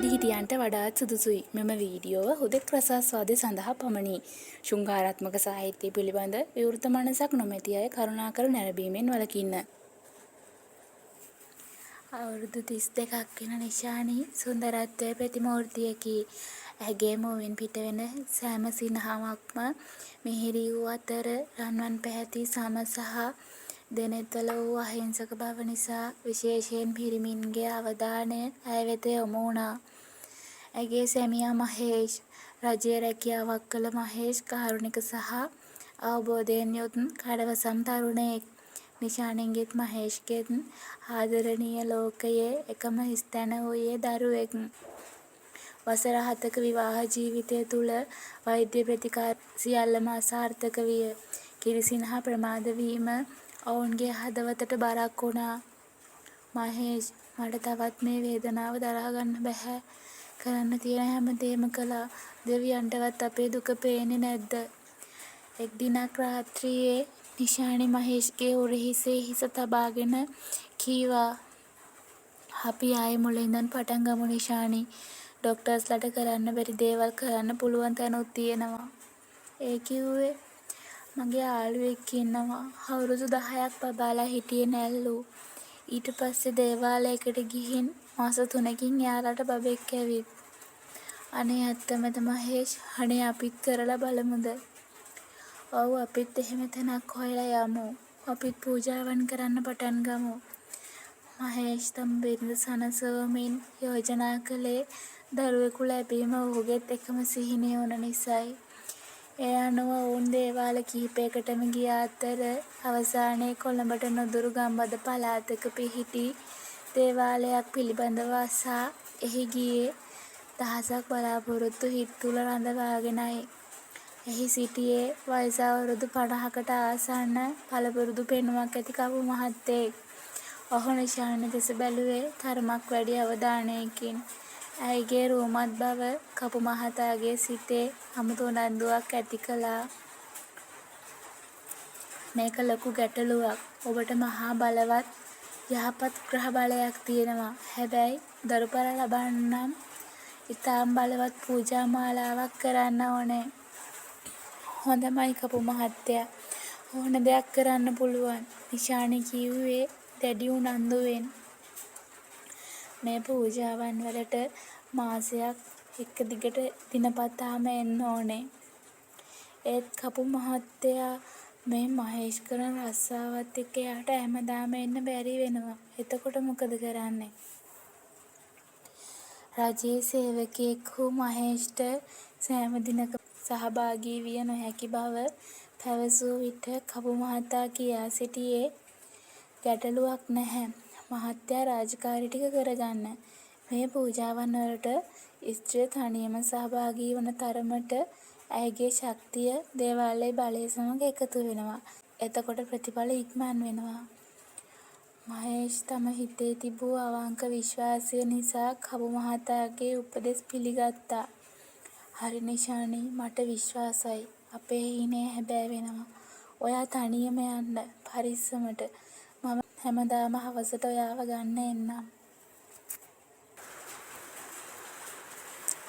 වැඩිහිටියන්ට වඩාත් සුදුසුයි. මෙම වීඩියෝව හුදෙක් රසාස්වාදය සඳහා පමණි. ශෘංගාරාත්මක සාහිත්‍ය පිළිබඳ විවෘත මනසක් නොමැති අය කරුණාකර නැරඹීමෙන් වළකින්න. අවුරුදු 32ක් වෙන නිශානී සුන්දරත්වයේ ප්‍රතිමූර්තියකි. ඇගේ මුවින් පිටවෙන සෑම සිනහවක්ම මිහිරි වූ අතර රන්වන් පැහැති සම සහ දෙනෙත්වල වූ අහිංසක බව නිසා විශේෂයෙන් පිරිමින්ගේ අවධානය ඇය වෙත යොමු වුණා. ඇගේ සැමියා මහේෂ් රජයේ රැකියාවක් කළ මහේෂ් කාරුණික සහ අවබෝධයෙන් යුත් කඩවසම් තරුණයෙක්. නිශානීගෙත් මහේෂ්ගෙත් ආදරණීය ලෝකයේ එකම ස්ථන වූයේ දරුවෙක්. වසර 7ක විවාහ ජීවිතය තුළ වෛද්‍ය ප්‍රතිකාර සියල්ලම අසාර්ථක විය. කිරිසින හා ප්‍රමාද වීම ඔවුන්ගේ හදවතට බරක් වුණා. මහේෂ් මට තවත් මේ වේදනාව දරාගන්න බැහැ. කරන්න තියෙන හැමදේම කළා. දෙවියන්ටවත් අපේ දුක පේන්නේ නැද්ද? එක් දිනක් රාත්‍රියේ නිශානි මහේෂ්ගේ උරහිසේ හිස තබාගෙන කීවා, අපි ආයේ මුල ඉඳන් පටන් ගමු නිශානි. ඩොක්ටර්ස්ලාට කරන්න බැරි දේවල් කරන්න පුළුවන් තැනුත් තියෙනවා. ඒ කිව්වේ මගේ යාළුවෙක් ඉන්නවා. අවුරුදු 10ක් බබාලා හිටියේ නැල්ලු. ඊට පස්සේ දේවාලයකට ගිහින් මාස 3කින් එයාලට බබෙක් ඇවිත්. අනේ ඇත්තමද මහේෂ්? අනේ අපිත් කරලා බලමුද? ඔව් අපිත් එහෙම තැනක් හොයලා යමු. අපිත් පූජාවන් කරන්න පටන් ගමු. මහේෂ් තම බිරිඳ සනසවමින් යෝජනා කළේ දරුවෙකු ලැබීම ඔහුගේත් එකම සිහිනය වන නිසායි. ඒ අනුව ඔවුන් දේවාල කිහිපයකටම ගිය අතර අවසානයේ කොළඹට නොදුරු ගම්බද පළාතක පිහිටි දේවාලයක් පිළිබඳව අසා එහි ගියේ දහසක් බලාපොරොත්තු හිත් තුළ රඳවාගෙනයි. එහි සිටියේ වයස අවුරුදු 50කට ආසන්න පළපුරුදු පෙනුමක් ඇති කපු මහත්තයෙක්. ඔහු නිශානි දෙස බැලුවේ තරමක් වැඩි අවධානයකින්. ඇයගේ රූමත් බව කපු මහතාගේ සිතේ අමුතු උනන්දුවක් ඇති කළා. මේක ලොකු ගැටලුවක්. ඔබට මහා බලවත් යහපත් ග්‍රහ බලයක් තියෙනවා. හැබැයි දරුපල ලබන්න නම් ඉතාම බලවත් පූජා මාලාවක් කරන්න ඕනේ. හොඳමයි කපු මහත්තයා. ඕන දෙයක් කරන්න පුළුවන්. නිශානි කිව්වේ දැඩි උනන්දුවෙන්. මේ පූජාවන් වලට මාසයක් එක දිගට දිනපතාම එන්න ඕනේ. ඒත් කපු මහත්තයා මේ මහේෂ් කරන රස්සාවත් එක්ක එයාට හැමදාම එන්න බැරි වෙනවා. එතකොට මොකද කරන්නේ? රජයේ සේවකයෙක් වූ මහේෂ්ට සෑම දිනක සහභාගී විය නොහැකි බව පැවසූ විට කපු මහතා කියා සිටියේ ගැටලුවක් නැහැ. මහත්තයා රාජකාරි ටික කරගන්න. මේ පූජාවන් වලට ස්ත්‍රිය තනියම සහභාගී වන තරමට ඇයගේ ශක්තිය දේවාලයේ බලය සමග එකතු වෙනවා. එතකොට ප්‍රතිඵල ඉක්මන් වෙනවා. මහේෂ් තම හිතේ තිබූ අවංක විශ්වාසය නිසා කපු මහතාගේ උපදෙස් පිළිගත්තා. හරි නිශානි, මට විශ්වාසයි. අපේ හීනේ හැබෑ වෙනවා. ඔයා තනියම යන්න පරිස්සමට. මම හැමදාම හවසට ඔයාව ගන්න එන්නම්.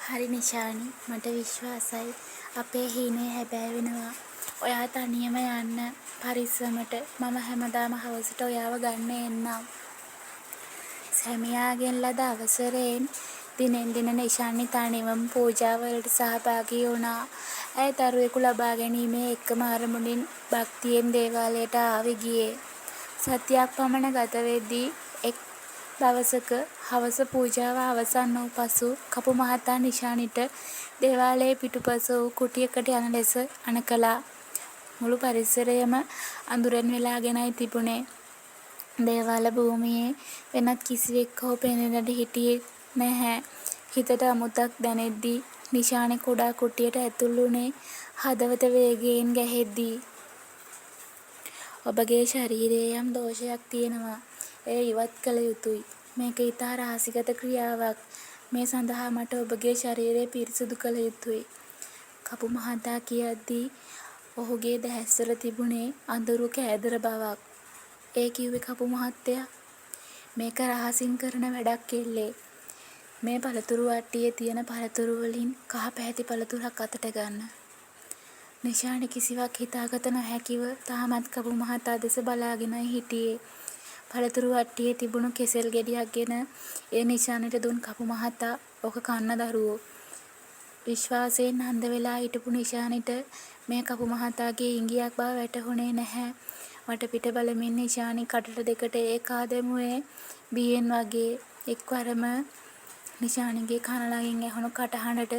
හරි නිශානි, මට විශ්වාසයි. අපේ හීනේ හැබෑ වෙනවා. ඔයා තනියම යන්න පරිස්සමට. මම හැමදාම හවසට ඔයාව ගන්න එන්නම්. සැමියාගෙන් ලද අවසරයෙන් දිනෙන් දින නිශානි තනිවම පූජාවලට සහභාගී වුණා. ඇය දරුවෙකු ලබා ගැනීමේ එකම අරමුණින් භක්තියෙන් දේවාලයට ආවේ ගියේ. සතියක් පමණ ගත වෙද්දී එක් දවසක හවස පූජාව අවසන් වූ පසු කපු මහතා නිශානිට දේවාලයේ පිටුපස වූ කුටියකට යන ලෙස අණ කළා. මුළු පරිසරයම අඳුරෙන් වෙලාගෙනයි තිබුණේ. දේවාල භූමියේ වෙනත් කිසිවෙක් හෝ පෙනෙන්නට හිටියේ නැහැ. හිතට අමුතක් දැනෙද්දී නිශානි කුඩා කුටියට ඇතුල් වුණේ හදවත වේගයෙන් ගැහෙද්දී. ඔබගේ ශරීරයේ යම් දෝෂයක් තියෙනවා. එය ඉවත් කළ යුතුයි. මේක ඉතා රහසිගත ක්‍රියාවක්. මේ සඳහා මට ඔබගේ ශරීරය පිරිසිදු කළ යුතුයි. කපු මහතා කියද්දී ඔහුගේ දැහැස්වල තිබුණේ අඳුරු කෑදර බවක්. ඒ කිව්වේ කපු මහත්තයා මේක රහසින් කරන වැඩක් එල්ලේ. මේ පළතුරු වට්ටියේ තියෙන පළතුරු වලින් කහ පැහැති පළතුරක් අතට ගන්න. නිශානි කිසිවක් හිතාගත නොහැකිව තාමත් කපු මහතා දෙස බලාගෙනයි හිටියේ. පළතුරු වට්ටියේ තිබුණු කෙසෙල් ගෙඩියක් ගෙන ඒ නිශානිට දුන් කපු මහතා "ඔක කන්න දරුවෝ." විශ්වාසයෙන් අන්ධ වෙලා හිටපු නිශානිට මේ කපු මහතාගේ ඉඟියක් බව වැටහුණේ නැහැ. වටපිට බලමින් නිශානි කටට දෙකට ඒකා දැමුවේ බියෙන් වගේ. එක්වරම නිශානිගේ කන ළඟින් ඇහුණු කටහඬට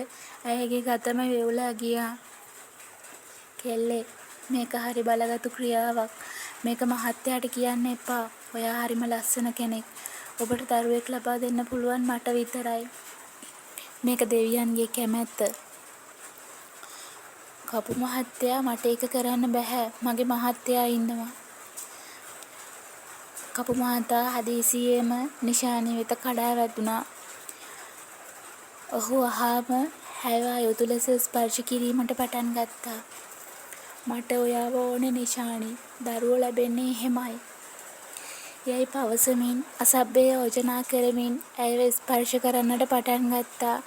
ඇයගේ ගතම වෙවුලා ගියා. "කෙල්ලේ, මේක හරි බලගතු ක්‍රියාවක්. මේක මහත්තයාට කියන්න එපා. ඔයා හරිම ලස්සන කෙනෙක්. ඔබට දරුවෙක් ලබා දෙන්න පුළුවන් මට විතරයි. මේක දෙවියන්ගේ කැමැත්ත." "කපු මහත්තයා, මට ඒක කරන්න බැහැ. මගේ මහත්තයා ඉන්නවා." කපු මහතා හදිසියේම නිශානි වෙත කඩා වැදුනා. ඔහු වහාම හැවා යොදු ලෙස ස්පර්ශ කිරීමට පටන් ගත්තා. "මට ඔයාව ඕනේ නිශානි. දරුවෝ ලැබෙන්නේ එහෙමයි." යයි පවසමින් අසභ්‍ය යෝජනා කරමින් ඇයව ස්පර්ශ කරන්නට පටන් ගත්තා.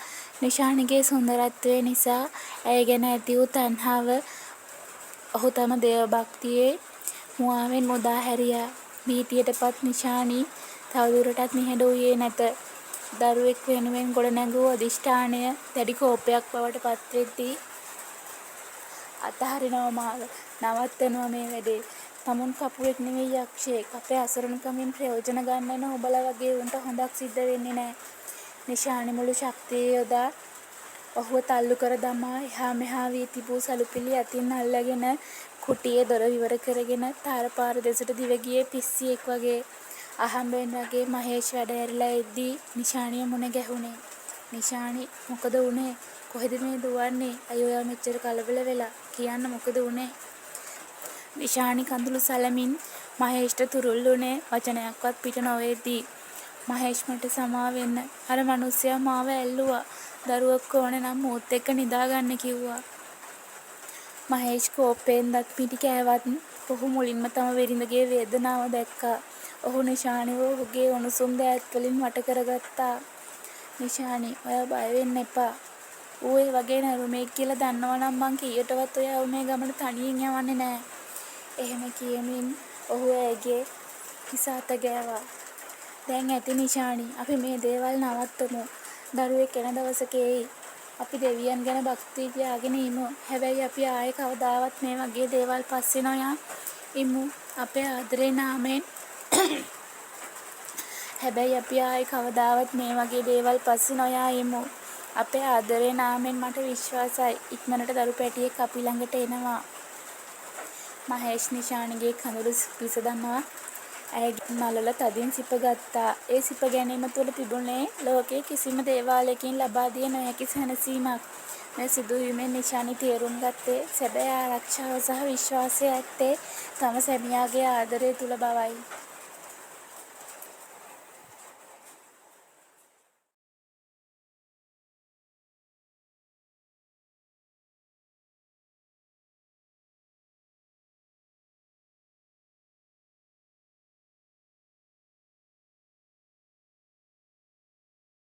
නිශානිගේ සුන්දරත්වය නිසා ඇය ගැන ඇති වූ තණ්හාව ඔහු තම දේව භක්තියේ මුවාවෙන් මුදා හැරියා. භීතියටපත් නිශානි තවදුරටත් නිහඬ වූයේ නැත. දරුවෙක් වෙනුවෙන් ගොඩනැගූ අධිෂ්ඨානය දැඩි කෝපයක් බවට පත්වෙද්දී "අතහරිනවා මාව. නවත්තනවා මේ වැඩේ. තමුන් කපුවෙක් නෙවෙයි යක්ෂයෙක්. අපේ අසරණකමින් ප්‍රයෝජන ගන්න උඹලා වගේ උන්ට හොඳක් සිද්ධ වෙන්නේ නෑ." නිශානි මුළු ශක්තිය යොදා ඔහුව තල්ලු කර දමා එහා මෙහා වී තිබූ සළුපිලි අතින් අල්ලගෙන කුටියේ දොර විවර කරගෙන තාරපාර දෙසට දිව ගියේ පිස්සියෙක් වගේ. අහම්බෙන් වගේ මහේෂ් වැඩ ඇරිලා එද්දී නිශානිය මුණ ගැහුණේ. "නිශානි, මොකද වුනේ? කොහෙද මේ දුවන්නේ? ඇයි ඔයා මෙච්චර කලබල වෙලා? කියන්න මොකද වුනේ?" නිශානි කඳුළු සලමින් මහේෂ්ට තුරුල් වුණේ වචනයක්වත් පිට නොවෙද්දී. "මහේෂ්, මට සමා වෙන්න. අර මනුස්සයා මාව ඇල්ලුවා. දරුවෙක් ඕනේ නම් මූත් එක්ක නිදාගන්න කිව්වා." මහේෂ් කෝපයෙන් දත් පිටි කෑවත් ඔහු මුලින්ම තම බිරිඳගේ වේදනාව දැක්කා. ඔහු නිශානිව ඔහුගේ උණුසුම් දෑත් වලින් වට කරගත්තා. "නිශානි, ඔයා බය වෙන්න එපා. ඌ ඒ වගේ නැරුමෙක් කියලා දන්නවනම් මං කීයටවත් ඔයාව මේ ගමන තනියෙන් යවන්නේ නෑ." එහෙම කියමින් ඔහු ඇයගේ හිස අත ගෑවා. "දැන් ඇති නිශානි, අපි මේ දේවල් නවත්තමු. දරුවෙක් එන දවසක එයි. අපි දෙවියන් ගැන භක්තිය තියාගෙන ඉමු. හැබැයි අපි ආයේ කවදාවත් මේ වගේ දේවල් පස්සේ නොයා ඉමු. අපේ ආදරේ නාමයෙන් හැබැයි අපි ආයේ කවදාවත් මේ වගේ දේවල් පස්සේ නොයා ඉමු. අපේ ආදරේ නාමයෙන් මට විශ්වාසයි. ඉක්මනට දරු පැටියෙක් අපි ළඟට එනවා." මහේෂ් නිශානිගේ කඳුළු පිස දමා ඇයගේ මලල තදින් සිප ගත්තා. ඒ සිප ගැනීම තුළ තිබුණේ ලෝකයේ කිසිම දේවාලයකින් ලබා දිය නොහැකි සැනසීමක්. මේ සිදුවීමෙන් නිශානි තේරුම් ගත්තේ සැබෑ ආරක්ෂාව සහ විශ්වාසය ඇත්තේ තම සැමියාගේ ආදරය තුළ බවයි.